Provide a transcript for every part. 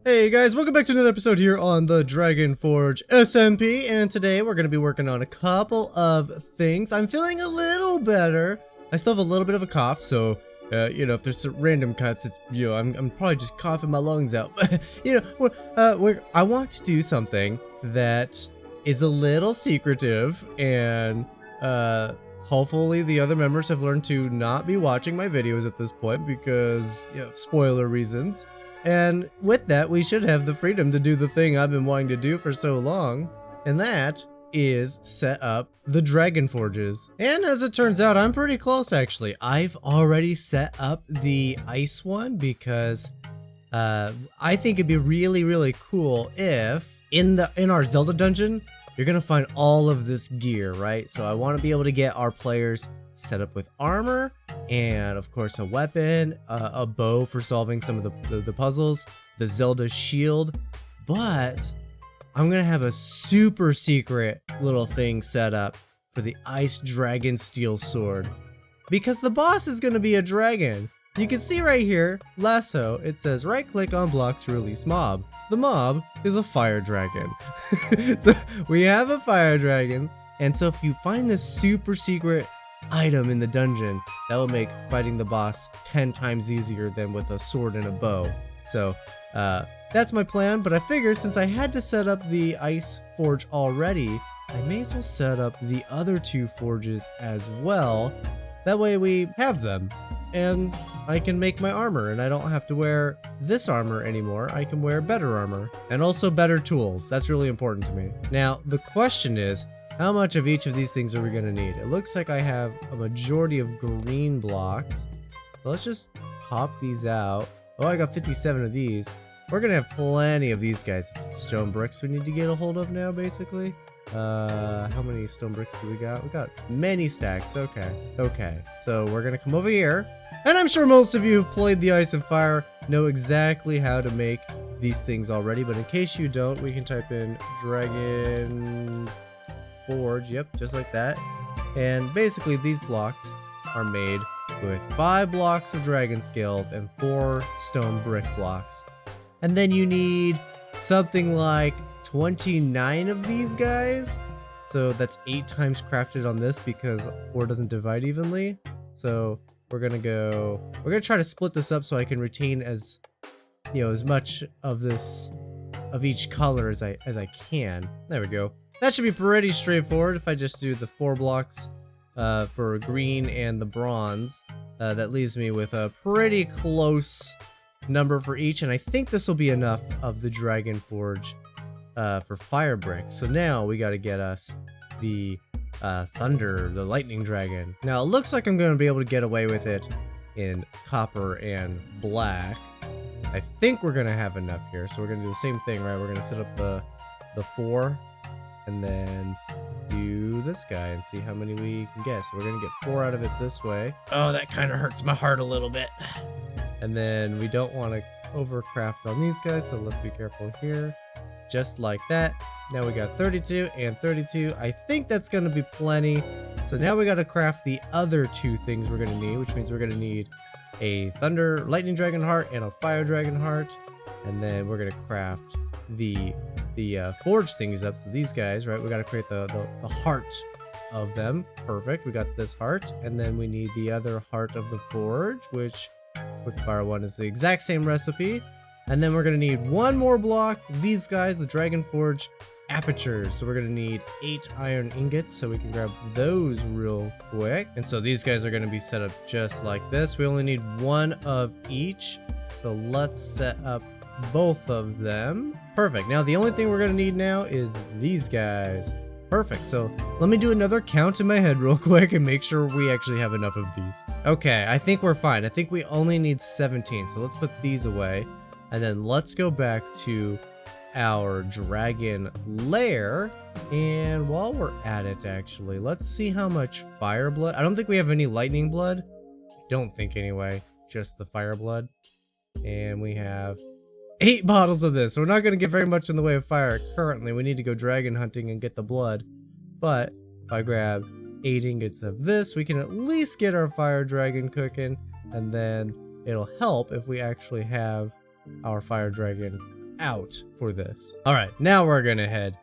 Hey guys, welcome back to another episode here on the DragonForge SMP, and today we're going to be working on a couple of things. I'm feeling a little better. I still have a little bit of a cough, so, if there's some random cuts, it's, I'm probably just coughing my lungs out. But, I want to do something that is a little secretive, and, hopefully the other members have learned to not be watching my videos at this point because, spoiler reasons. And with that, we should have the freedom to do the thing I've been wanting to do for so long, and that is set up the Dragon Forges. And as it turns out, I'm pretty close actually. I've already set up the ice one because I think it'd be really cool if in our Zelda dungeon, you're gonna find all of this gear, right? So I want to be able to get our players set up with armor, and of course a weapon, a bow for solving some of the puzzles, the Zelda shield, but I'm gonna have a super secret little thing set up for the Ice Dragonsteel sword, because the boss is gonna be a dragon. You can see right here, lasso, it says right click on block to release mob. The mob is a fire dragon. So we have a fire dragon, and so if you find this super secret item in the dungeon, that will make fighting the boss 10 times easier than with a sword and a bow. So that's my plan, but I figure since I had to set up the ice forge already, I may as well set up the other two forges as well. That way we have them, and I can make my armor, and I don't have to wear this armor anymore. I can wear better armor, and also better tools. That's really important to me. Now the question is, how much of each of these things are we gonna need? It looks like I have a majority of green blocks. So let's just pop these out. Oh, I got 57 of these. We're gonna have plenty of these guys. It's the stone bricks we need to get a hold of now, basically. How many stone bricks do we got? We got many stacks. Okay. So we're gonna come over here. And I'm sure most of you who've played the Ice and Fire know exactly how to make these things already. But in case you don't, we can type in Dragon Forge, yep, just like that. And basically these blocks are made with 5 blocks of dragon scales and 4 stone brick blocks. And then you need something like 29 of these guys. So that's 8 times crafted on this because 4 doesn't divide evenly. So we're gonna try to split this up so I can retain as much of each color as I can. There we go. That should be pretty straightforward if I just do the 4 blocks for green and the bronze. That leaves me with a pretty close number for each, and I think this will be enough of the Dragon Forge for fire bricks. So now we gotta get us the thunder, the lightning dragon. Now it looks like I'm gonna be able to get away with it in copper and black. I think we're gonna have enough here, so we're gonna do the same thing, right? We're gonna set up the 4. And then do this guy and see how many we can get. So we're gonna get 4 out of it this way. Oh, that kind of hurts my heart a little bit. And then we don't want to overcraft on these guys, so let's be careful here. Just like that. Now we got 32 and 32. I think that's gonna be plenty. So now we gotta craft the other 2 things we're gonna need, which means we're gonna need a thunder lightning dragon heart and a fire dragon heart. And then we're gonna craft the forge things up. So these guys, right, we got to create the heart of them. Perfect, we got this heart, and then we need the other heart of the forge, which with the fire one is the exact same recipe. And then we're gonna need 1 more block, these guys, the Dragon Forge apertures. So we're gonna need 8 iron ingots, so we can grab those real quick. And so these guys are gonna be set up just like this. We only need 1 of each, so let's set up both of them. Perfect. Now the only thing we're gonna need now is these guys. Perfect. So let me do another count in my head real quick and make sure we actually have enough of these. Okay, I think we're fine. I think we only need 17. So let's put these away, and then let's go back to our dragon lair. And while we're at it, actually, let's see how much fire blood. I don't think we have any lightning blood. I don't think anyway. Just the fire blood. And we have 8 bottles of this. So we're not going to get very much in the way of fire currently. We need to go dragon hunting and get the blood. But if I grab 8 ingots of this, we can at least get our fire dragon cooking. And then it'll help if we actually have our fire dragon out for this. All right, now we're gonna head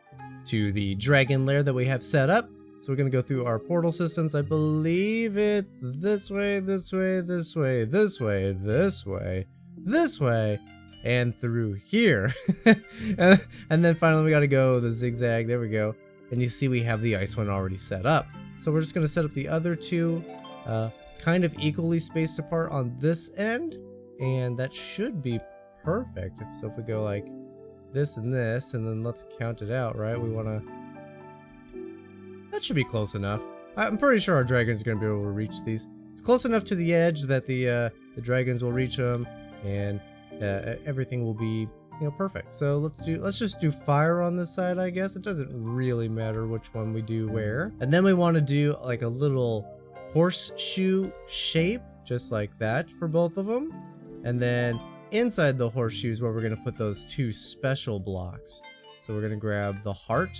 to the dragon lair that we have set up. So we're gonna go through our portal systems. I believe it's this way, this way, this way, this way, this way, this way, and through here. and then finally we gotta go the zigzag, there we go. And you see we have the ice one already set up. So we're just gonna set up the other two kind of equally spaced apart on this end, and that should be perfect. So if we go like this, and then let's count it out, right? We wanna, that should be close enough. I'm pretty sure our dragons are gonna be able to reach these. It's close enough to the edge that the dragons will reach them, and everything will be, you know, perfect. So let's just do fire on this side, I guess. It doesn't really matter which one we do where. And then we want to do like a little horseshoe shape, just like that for both of them. And then inside the horseshoes where we're going to put those two special blocks. So we're going to grab the heart.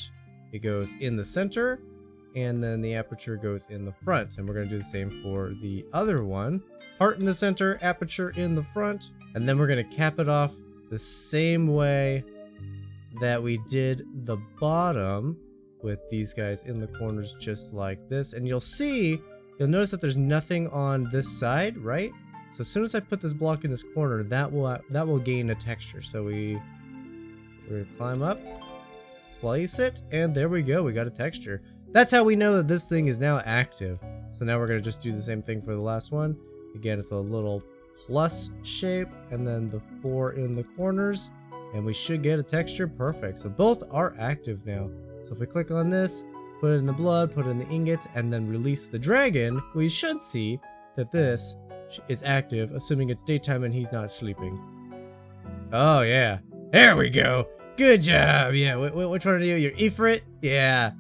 It goes in the center, and then the aperture goes in the front. And we're going to do the same for the other one. Heart in the center, aperture in the front. And then we're going to cap it off the same way that we did the bottom, with these guys in the corners just like this. And you'll notice that there's nothing on this side, right? So as soon as I put this block in this corner, that will gain a texture. So we're gonna climb up, place it, and there we go, we got a texture. That's how we know that this thing is now active. So now we're gonna just do the same thing for the last one. Again, it's a little plus shape, and then the 4 in the corners, and we should get a texture. Perfect. So both are active now. So if we click on this, put it in the blood, put it in the ingots, and then release the dragon, we should see that this is active, assuming it's daytime and he's not sleeping. Oh yeah, there we go. Good job. Yeah, which one are you? You're Ifrit? Yeah,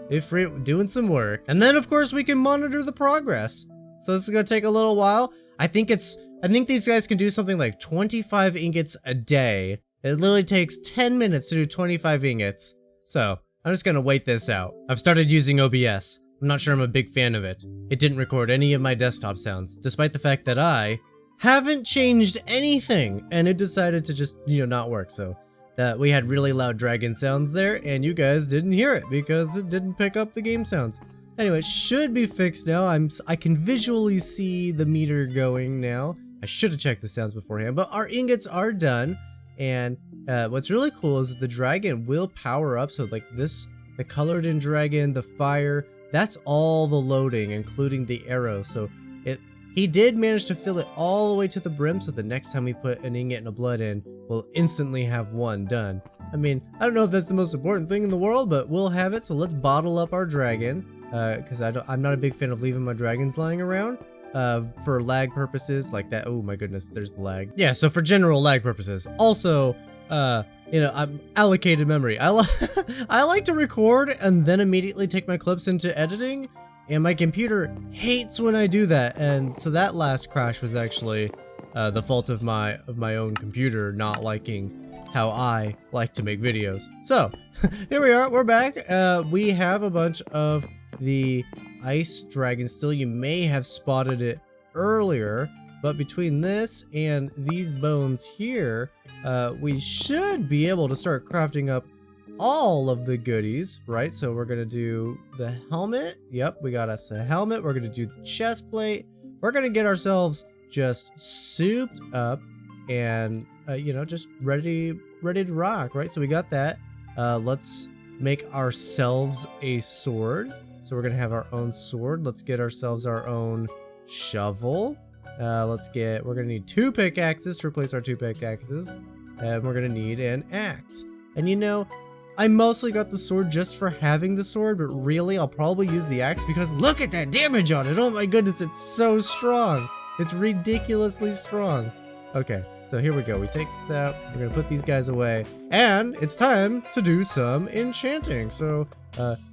Ifrit doing some work. And then of course we can monitor the progress. So this is gonna take a little while. I think these guys can do something like 25 ingots a day. It literally takes 10 minutes to do 25 ingots. So I'm just gonna wait this out. I've started using OBS. I'm not sure I'm a big fan of it. It didn't record any of my desktop sounds, despite the fact that I haven't changed anything, and it decided to just, you know, not work. So that we had really loud dragon sounds there, and you guys didn't hear it because it didn't pick up the game sounds. Anyway, it should be fixed now. I can visually see the meter going now. I should have checked the sounds beforehand, but our ingots are done. And what's really cool is the dragon will power up. So like this, the colored in dragon, the fire, that's all the loading, including the arrows. So he did manage to fill it all the way to the brim. So the next time we put an ingot and a blood in, we'll instantly have one done. I mean, I don't know if that's the most important thing in the world, but we'll have it. So let's bottle up our dragon. Because I'm not a big fan of leaving my dragons lying around for lag purposes like that. Oh my goodness, there's the lag. Yeah, so for general lag purposes. Also, you know, I'm allocated memory. I like to record and then immediately take my clips into editing, and my computer hates when I do that. And so that last crash was actually the fault of my own computer not liking how I like to make videos. So here we are, we're back. We have a bunch of the ice Dragonsteel. You may have spotted it earlier, but between this and these bones here, we should be able to start crafting up all of the goodies, right? So we're gonna do the helmet. Yep, we got us a helmet. We're gonna do the chest plate. We're gonna get ourselves just souped up and you know, just ready to rock, right? So we got that. Let's make ourselves a sword. So we're gonna have our own sword. Let's get ourselves our own shovel. We're gonna need 2 pickaxes to replace our 2 pickaxes. And we're gonna need an axe. And you know, I mostly got the sword just for having the sword, but really I'll probably use the axe because look at that damage on it. Oh my goodness, it's so strong. It's ridiculously strong. Okay, so here we go. We take this out. We're gonna put these guys away. And it's time to do some enchanting. So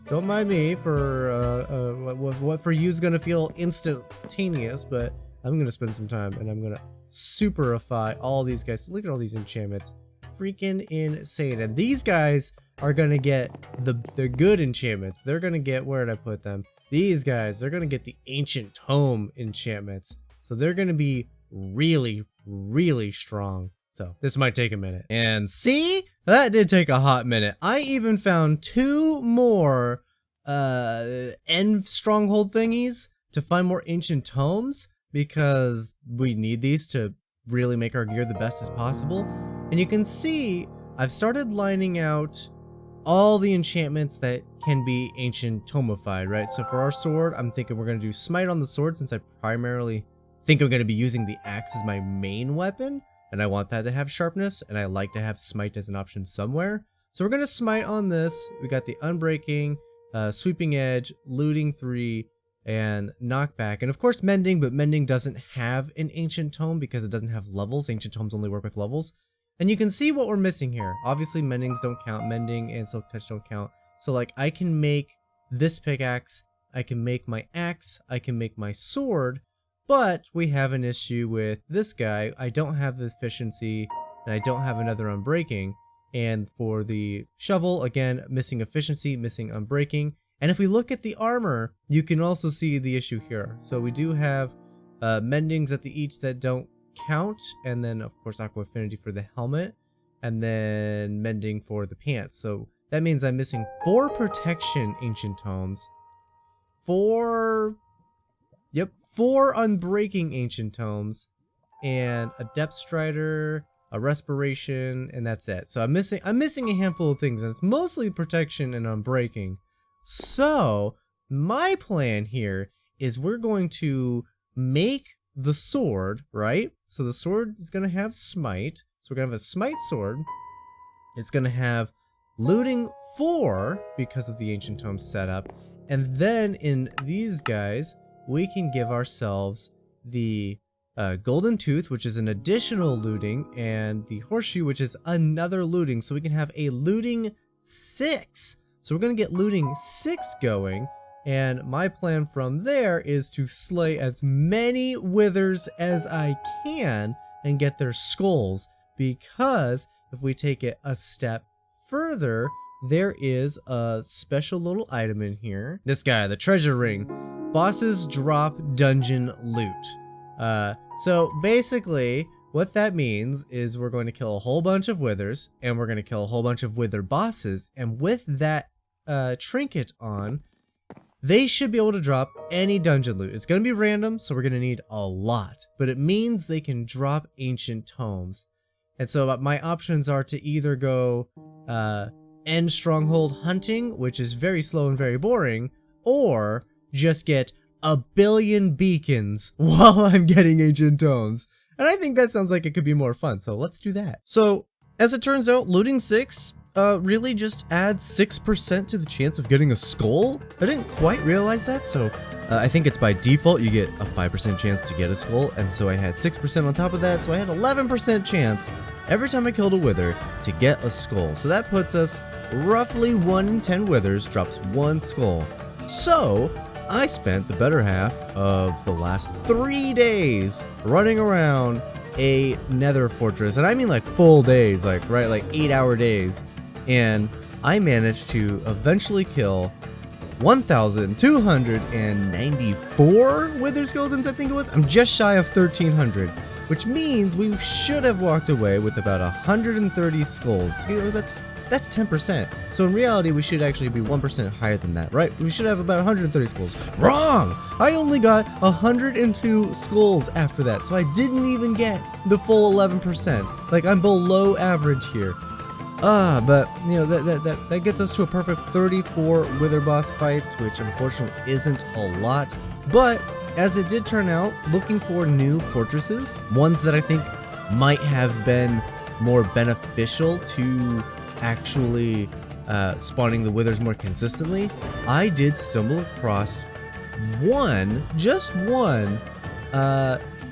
don't mind me for what for you is gonna feel instantaneous, but I'm gonna spend some time and I'm gonna superify all these guys. Look at all these enchantments. Freaking insane. And these guys are gonna get the good enchantments. They're gonna get, where did I put them? These guys, they're gonna get the ancient tome enchantments. So they're gonna be really, really strong. So this might take a minute. And see, that did take a hot minute. I even found 2 more end stronghold thingies to find more ancient tomes, because we need these to really make our gear the best as possible. And you can see I've started lining out all the enchantments that can be ancient tomified, right? So for our sword, I'm thinking we're going to do smite on the sword, since I primarily think I'm going to be using the axe as my main weapon, and I want that to have sharpness, and I like to have smite as an option somewhere. So we're going to smite on this. We got the unbreaking, sweeping edge, looting 3, and knockback, and of course mending, but mending doesn't have an ancient tome because it doesn't have levels. Ancient tomes only work with levels. And you can see what we're missing here. Obviously mendings don't count, mending and silk touch don't count. So like I can make this pickaxe, I can make my axe, I can make my sword, but we have an issue with this guy. I don't have the efficiency, and I don't have another unbreaking. And for the shovel, again, missing efficiency, missing unbreaking. And if we look at the armor, you can also see the issue here. So we do have mendings at the each that don't count, and then of course aqua affinity for the helmet, and then mending for the pants. So that means I'm missing 4 protection ancient tomes, 4 unbreaking ancient tomes, and a depth strider, a respiration, and that's it. So I'm missing a handful of things, and it's mostly protection and unbreaking. So my plan here is we're going to make the sword, right? So the sword is going to have smite. So we're going to have a smite sword. It's going to have looting 4 because of the ancient tome setup. And then in these guys, we can give ourselves the golden tooth, which is an additional looting, and the horseshoe, which is another looting. So we can have a looting 6. So we're going to get looting 6 going, and my plan from there is to slay as many withers as I can and get their skulls, because if we take it a step further, there is a special little item in here. This guy, the treasure ring. Bosses drop dungeon loot. So basically, what that means is we're going to kill a whole bunch of withers, and we're going to kill a whole bunch of wither bosses, and with that trinket on, they should be able to drop any dungeon loot. It's going to be random, so we're going to need a lot, but it means they can drop ancient tomes. And so my options are to either go end stronghold hunting, which is very slow and very boring, or just get a billion beacons while I'm getting ancient tomes. And I think that sounds like it could be more fun, so let's do that. So as it turns out, looting 6 really just adds 6% to the chance of getting a skull. I didn't quite realize that, so I think it's by default you get a 5% chance to get a skull, and so I had 6% on top of that, so I had 11% chance every time I killed a wither to get a skull. So that puts us roughly 1 in 10 withers drops 1 skull. So I spent the better half of the last 3 days running around a nether fortress, and I mean like full days, like 8-hour days. And I managed to eventually kill 1,294 wither skeletons, I think it was. I'm just shy of 1,300, which means we should have walked away with about 130 skulls. You know, that's 10%. So in reality, we should actually be 1% higher than that, right? We should have about 130 skulls. Wrong! I only got 102 skulls after that, so I didn't even get the full 11%. Like, I'm below average here. But you know, that gets us to a perfect 34 wither boss fights, which unfortunately isn't a lot. But as it did turn out, looking for new fortresses, ones that I think might have been more beneficial to actually spawning the withers more consistently, I did stumble across just one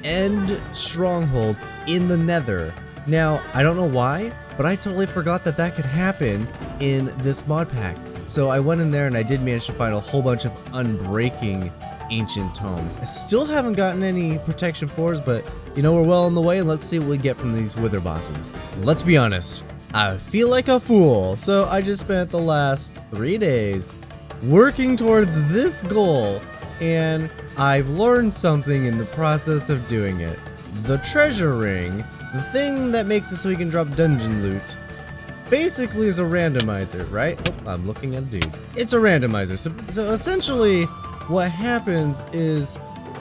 end stronghold in the nether. Now, I don't know why, but I totally forgot that could happen in this mod pack. So I went in there and I did manage to find a whole bunch of unbreaking ancient tomes. I still haven't gotten any protection 4s, but you know, we're well on the way, and let's see what we get from these wither bosses. Let's be honest, I feel like a fool, so I just spent the last 3 days working towards this goal, and I've learned something in the process of doing it. The treasure ring the thing that makes it so we can drop dungeon loot basically is a randomizer, right? Oh, I'm looking at a dude. It's a randomizer. So essentially what happens is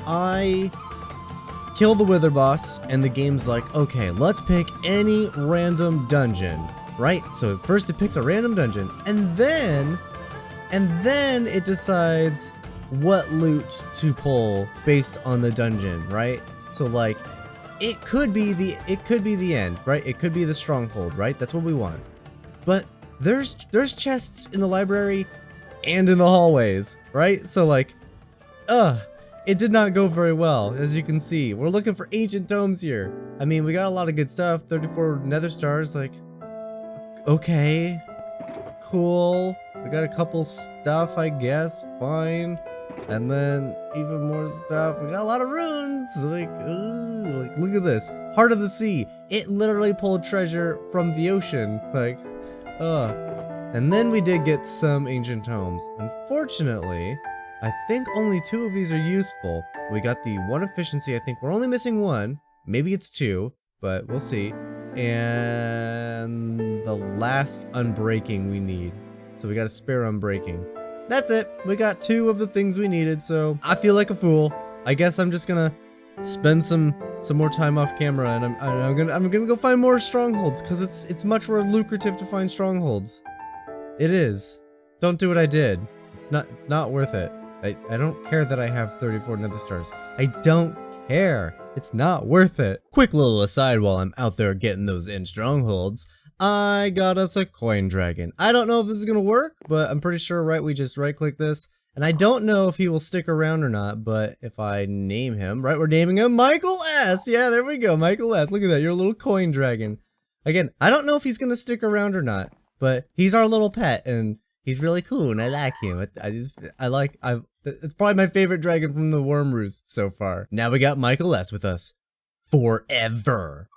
I kill the Wither boss and the game's like, okay, let's pick any random dungeon, right? So first it picks a random dungeon and then it decides what loot to pull based on the dungeon, right? So like it could be the end, right? It could be the stronghold, right? That's what we want. But there's chests in the library and in the hallways, right? So like, it did not go very well, as you can see. We're looking for ancient tomes here. I mean, we got a lot of good stuff. 34 nether stars, like, okay, cool. We got a couple stuff, I guess, fine. And then even more stuff. We got a lot of runes. Like, ooh, like, look at this. Heart of the Sea. It literally pulled treasure from the ocean. Like, and then we did get some ancient tomes. Unfortunately, I think only 2 of these are useful. We got the 1 efficiency. I think we're only missing 1. Maybe it's 2, but we'll see. And the last unbreaking we need. So we got a spare unbreaking. That's it. We got 2 of the things we needed, so I feel like a fool. I guess I'm just gonna spend some more time off camera, and I'm gonna go find more strongholds, because it's much more lucrative to find strongholds. It is. Don't do what I did. It's not worth it. I don't care that I have 34 nether stars. I don't care. It's not worth it. Quick little aside while I'm out there getting those end strongholds. I got us a coin dragon. I don't know if this is gonna work, but I'm pretty sure, right, we just right click this. And I don't know if he will stick around or not, but if I name him, right, we're naming him Michael S. Yeah, there we go, Michael S. Look at that, you're a little coin dragon. Again, I don't know if he's gonna stick around or not, but he's our little pet, and he's really cool, and I like him. It's probably my favorite dragon from the Worm Roost so far. Now we got Michael S with us forever.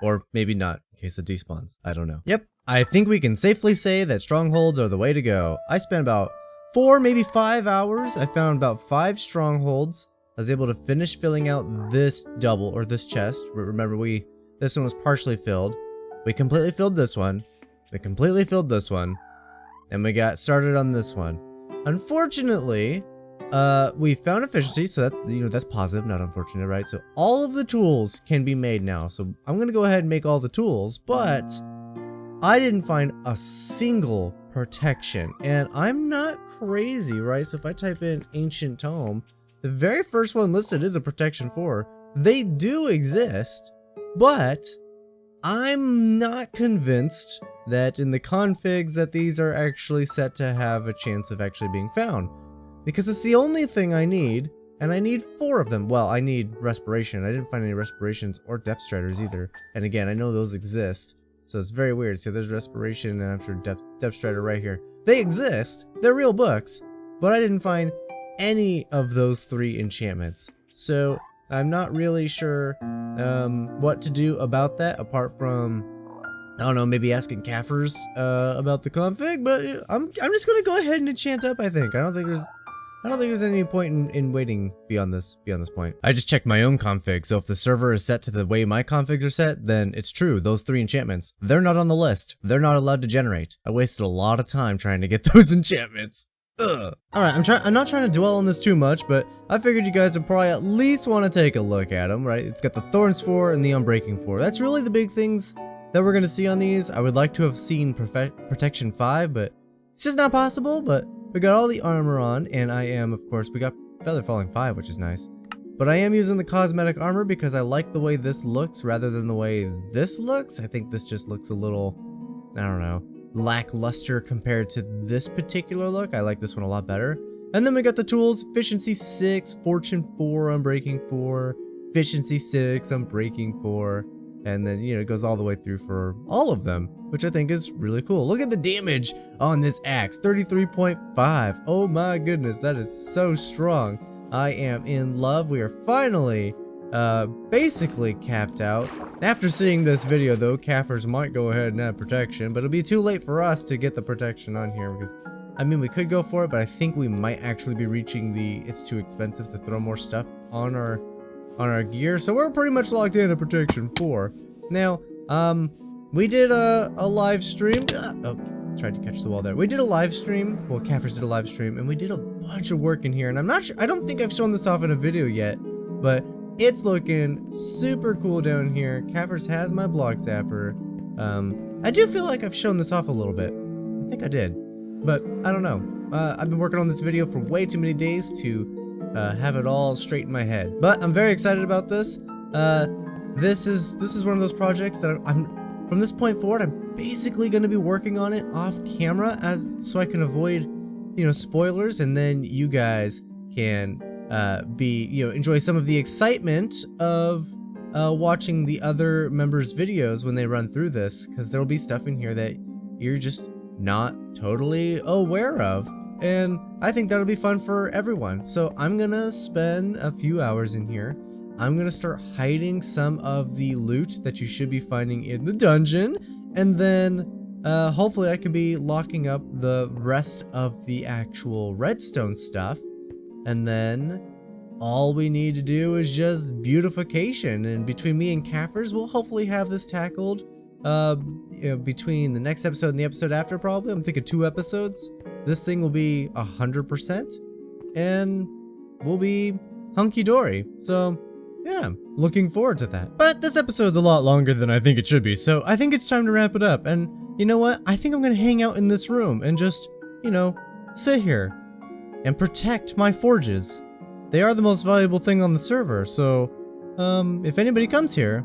Or maybe not, in case it despawns. I don't know. Yep, I think we can safely say that strongholds are the way to go. I spent about 4, maybe 5 hours. I found about 5 strongholds. I was able to finish filling out this double, or this chest. Remember, this one was partially filled. We completely filled this one. We completely filled this one. And we got started on this one. Unfortunately, we found efficiency, so that's positive, not unfortunate, right? So all of the tools can be made now. So I'm gonna go ahead and make all the tools, but I didn't find a single protection, and I'm not crazy, right? So if I type in ancient tome, the very first one listed is a protection 4. They do exist, but I'm not convinced that in the configs that these are actually set to have a chance of actually being found. Because it's the only thing I need, and I need 4 of them. Well, I need respiration. I didn't find any respirations or depth striders either. And again, I know those exist, so it's very weird. So there's respiration, and I'm sure depth strider right here. They exist. They're real books, but I didn't find any of those 3 enchantments. So I'm not really sure what to do about that, apart from, I don't know, maybe asking Caffers about the config. But I'm just gonna go ahead and enchant up. I think. I don't think there's any point in waiting beyond this point. I just checked my own config, so if the server is set to the way my configs are set, then it's true. Those 3 enchantments, they're not on the list. They're not allowed to generate. I wasted a lot of time trying to get those enchantments. Ugh. Alright, I'm not trying to dwell on this too much, but I figured you guys would probably at least want to take a look at them, right? It's got the Thorns 4 and the Unbreaking 4. That's really the big things that we're going to see on these. I would like to have seen Protection 5, but it's just not possible. But we got all the armor on, and I am, of course, we got Feather Falling 5, which is nice. But I am using the cosmetic armor because I like the way this looks rather than the way this looks. I think this just looks a little, I don't know, lackluster compared to this particular look. I like this one a lot better. And then we got the tools: Efficiency 6, Fortune 4, Unbreaking 4, Efficiency 6, Unbreaking 4. And then, you know, it goes all the way through for all of them, which I think is really cool. Look at the damage on this axe, 33.5. Oh my goodness, that is so strong. I am in love. We are finally basically capped out. After seeing this video though, Caffers might go ahead and add protection, but it'll be too late for us to get the protection on here because, I mean, we could go for it, but I think we might actually be reaching the, it's too expensive to throw more stuff on our gear. So we're pretty much locked in at protection 4. Now, we did a live stream. Oh, tried to catch the wall there. We did a live stream. Well, Caffers did a live stream, and we did a bunch of work in here. And I'm not sure. I don't think I've shown this off in a video yet, but it's looking super cool down here. Caffers has my block zapper. I do feel like I've shown this off a little bit. I think I did, but I don't know. I've been working on this video for way too many days to have it all straight in my head. But I'm very excited about this. This is one of those projects that I'm from this point forward, I'm basically going to be working on it off camera so I can avoid, spoilers, and then you guys can enjoy some of the excitement of watching the other members' videos when they run through this, because there'll be stuff in here that you're just not totally aware of, and I think that'll be fun for everyone. So I'm gonna spend a few hours in here. I'm gonna start hiding some of the loot that you should be finding in the dungeon, and then hopefully I can be locking up the rest of the actual redstone stuff, and then all we need to do is just beautification, and between me and Caffers, we'll hopefully have this tackled between the next episode and the episode after. Probably, I'm thinking 2 episodes. This thing will be 100%, and we'll be hunky-dory. So yeah, looking forward to that. But this episode's a lot longer than I think it should be, so I think it's time to wrap it up. And you know what? I think I'm gonna hang out in this room and just, sit here and protect my forges. They are the most valuable thing on the server, so if anybody comes here,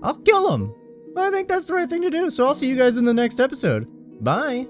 I'll kill them. I think that's the right thing to do. So I'll see you guys in the next episode. Bye.